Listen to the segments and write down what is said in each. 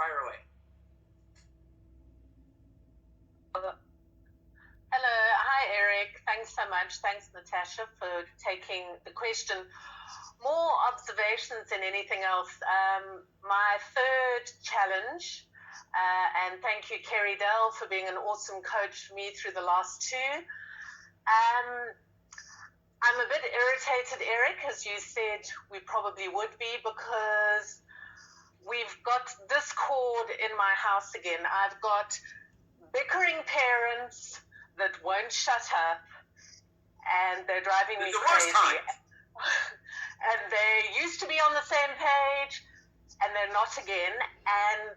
Fire away. Hello. Hi, Eric. Thanks so much. Thanks, Natasha, for taking the question. More observations than anything else. My third challenge, and thank you, Kerry Dell, for being an awesome coach for me through the last two. I'm a bit irritated, Eric, as you said we probably would be, because we've got discord in my house again. I've got bickering parents that won't shut up, and they're driving me crazy. And they used to be on the same page, and they're not again. And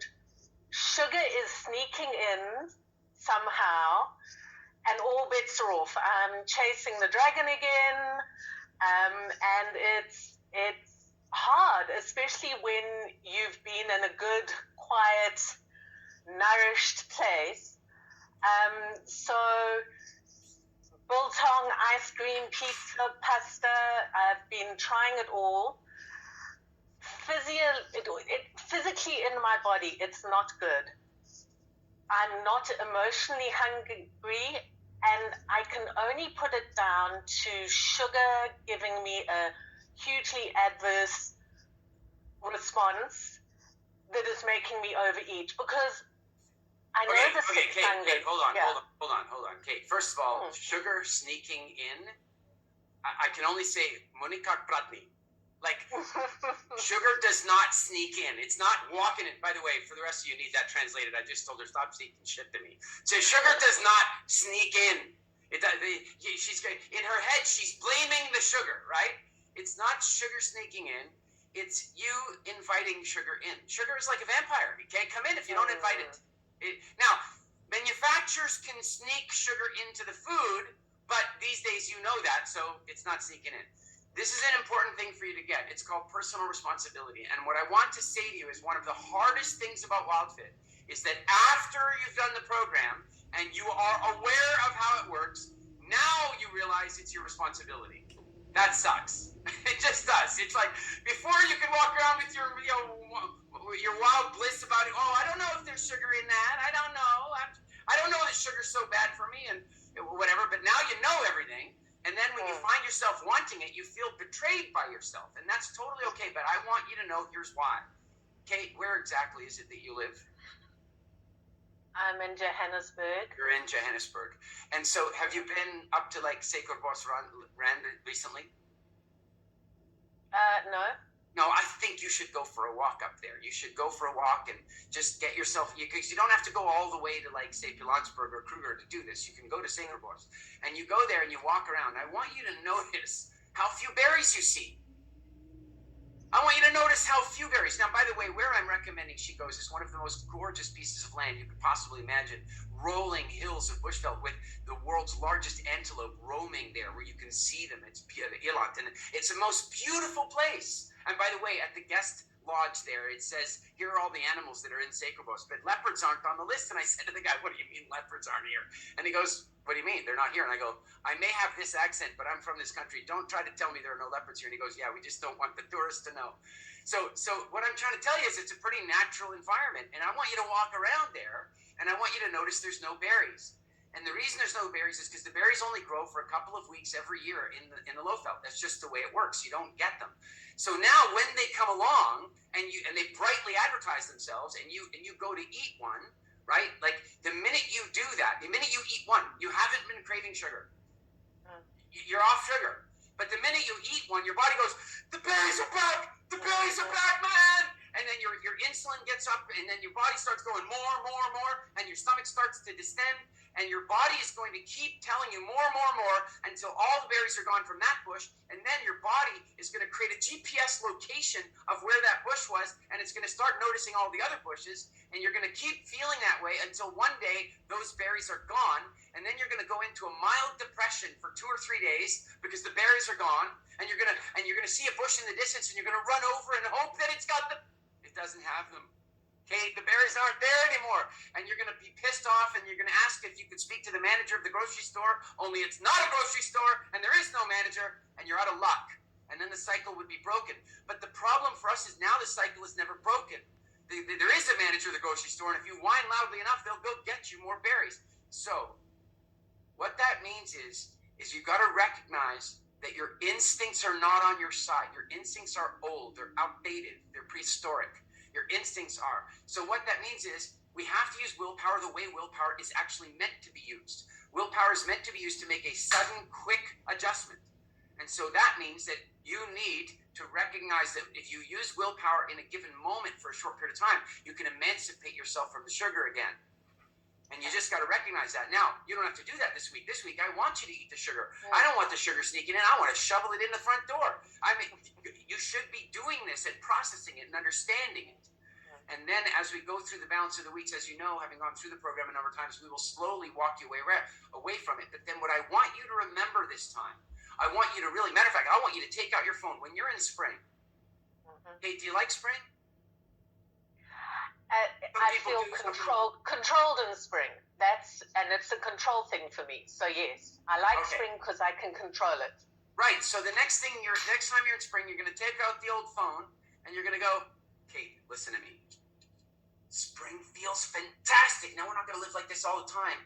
sugar is sneaking in somehow, and all bets are off. I'm chasing the dragon again, and it's hard, especially when you've been in a good, quiet, nourished place. So biltong, ice cream, pizza, pasta, I've been trying it all. Physically in my body, it's not good. I'm not emotionally hungry, and I can only put it down to sugar giving me a hugely adverse response that is making me overeat, because I know the six Kate, hold on. Kate, first of all, sugar sneaking in, I can only say, Monika Pratny. Like, sugar does not sneak in. It's not walking in. By the way, for the rest of you need that translated. I just told her, stop sneaking shit to me. So sugar does not sneak in. She's in her head, she's blaming the sugar, right? It's not sugar sneaking in. It's you inviting sugar in. Sugar is like a vampire. It can't come in if you don't invite it. Now, manufacturers can sneak sugar into the food, but these days you know that, so it's not sneaking in. This is an important thing for you to get. It's called personal responsibility. And what I want to say to you is one of the hardest things about WildFit is that after you've done the program and you are aware of how it works, now you realize it's your responsibility. That sucks. It just does. It's like before you can walk around with your wild bliss about it. Oh, I don't know if there's sugar in that. I don't know. I don't know that sugar's so bad for me and whatever. But now you know everything. And then when you find yourself wanting it, you feel betrayed by yourself. And that's totally okay. But I want you to know here's why. Kate, where exactly is it that you live? I'm in Johannesburg. You're in Johannesburg. And so have you been up to like Suikerbos Rand recently? No. No, I think you should go for a walk up there. You should go for a walk and just get yourself, because you don't have to go all the way to like, say, Pilanesberg or Kruger to do this. You can go to Suikerbos and you go there and you walk around. I want you to notice how few berries you see. I want you to notice how few berries. Now, by the way, where I'm recommending she goes is one of the most gorgeous pieces of land you could possibly imagine. Rolling hills of bushveld with the world's largest antelope roaming there where you can see them. It's Eland, and it's the most beautiful place. And by the way, at the guest lodge there, it says, here are all the animals that are in Suikerbos, but leopards aren't on the list. And I said to the guy, what do you mean leopards aren't here? And he goes, what do you mean? They're not here. And I go, I may have this accent, but I'm from this country. Don't try to tell me there are no leopards here. And he goes, yeah, we just don't want the tourists to know. So what I'm trying to tell you is it's a pretty natural environment. And I want you to walk around there, and I want you to notice there's no berries. And the reason there's no berries is because the berries only grow for a couple of weeks every year in the low-veld. That's just the way it works. You don't get them. So now when they come along and they brightly advertise themselves and you go to eat one, right? Like the minute you do that, the minute you eat one, you haven't been craving sugar. You're off sugar. But the minute you eat one, your body goes, the berries are back! The berries are back, man! And then your insulin gets up, and then your body starts going more, and your stomach starts to distend, and your body is going to keep telling you more until all the berries are gone from that bush, and then your body is going to create a GPS location of where that bush was, and it's going to start noticing all the other bushes, and you're going to keep feeling that way until one day those berries are gone, and then you're going to go into a mild depression for 2 or 3 days because the berries are gone, and you're going to see a bush in the distance, and you're going to run over and hope that it's got them. It doesn't have them. Kate, the berries aren't there anymore. And you're going to be pissed off, and you're going to ask if you could speak to the manager of the grocery store, only it's not a grocery store, and there is no manager, and you're out of luck. And then the cycle would be broken. But the problem for us is now the cycle is never broken. there is a manager at the grocery store, and if you whine loudly enough, they'll go get you more berries. So what that means is you've got to recognize that your instincts are not on your side. Your instincts are old, they're outdated, they're prehistoric. Your instincts are. So what that means is we have to use willpower the way willpower is actually meant to be used. Willpower is meant to be used to make a sudden, quick adjustment. And so that means that you need to recognize that if you use willpower in a given moment for a short period of time, you can emancipate yourself from the sugar again. And you just got to recognize that. Now, you don't have to do that this week. This week, I want you to eat the sugar. I don't want the sugar sneaking in. I want to shovel it in the front door. I mean, you should be doing this and processing it and understanding it. And then as we go through the balance of the weeks, as you know, having gone through the program a number of times, we will slowly walk you away from it. But then what I want you to remember this time, I want you to really, matter of fact, I want you to take out your phone when you're in spring. Hey, do you like spring? I feel controlled in spring. And it's a control thing for me. So yes, I like spring because I can control it. Right. So the next time you're in spring, you're going to take out the old phone and you're going to go, Kate, listen to me. Spring feels fantastic. Now we're not going to live like this all the time.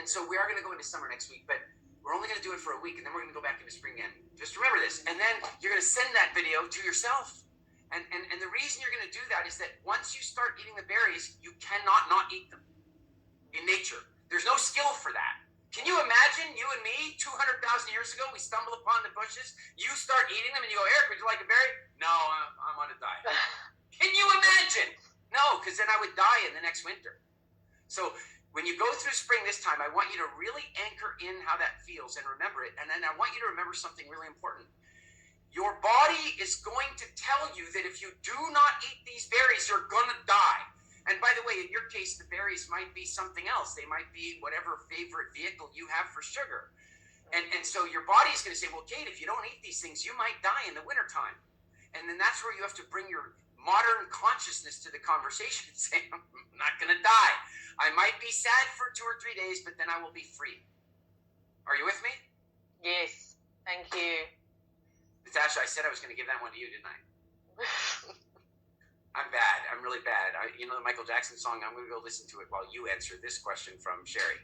And so we are going to go into summer next week, but we're only going to do it for a week and then we're going to go back into spring again. Just remember this. And then you're going to send that video to yourself. And the reason you're going to do that is that once you start eating the berries, you cannot not eat them in nature. There's no skill for that. Can you imagine you and me 200,000 years ago, we stumble upon the bushes, you start eating them and you go, Eric, would you like a berry? No, I'm on a diet. Can you imagine? No, because then I would die in the next winter. So when you go through spring this time, I want you to really anchor in how that feels and remember it. And then I want you to remember something really important. Your body is going to tell you that if you do not eat these berries, you're going to die. And by the way, in your case, the berries might be something else. They might be whatever favorite vehicle you have for sugar. And so your body is going to say, well, Kate, if you don't eat these things, you might die in the wintertime. And then that's where you have to bring your modern consciousness to the conversation and say, I'm not going to die. I might be sad for 2 or 3 days, but then I will be free. Are you with me? Yes. Thank you. Natasha, I said I was going to give that one to you, didn't I? I'm bad. I'm really bad. You know the Michael Jackson song? I'm going to go listen to it while you answer this question from Sherry.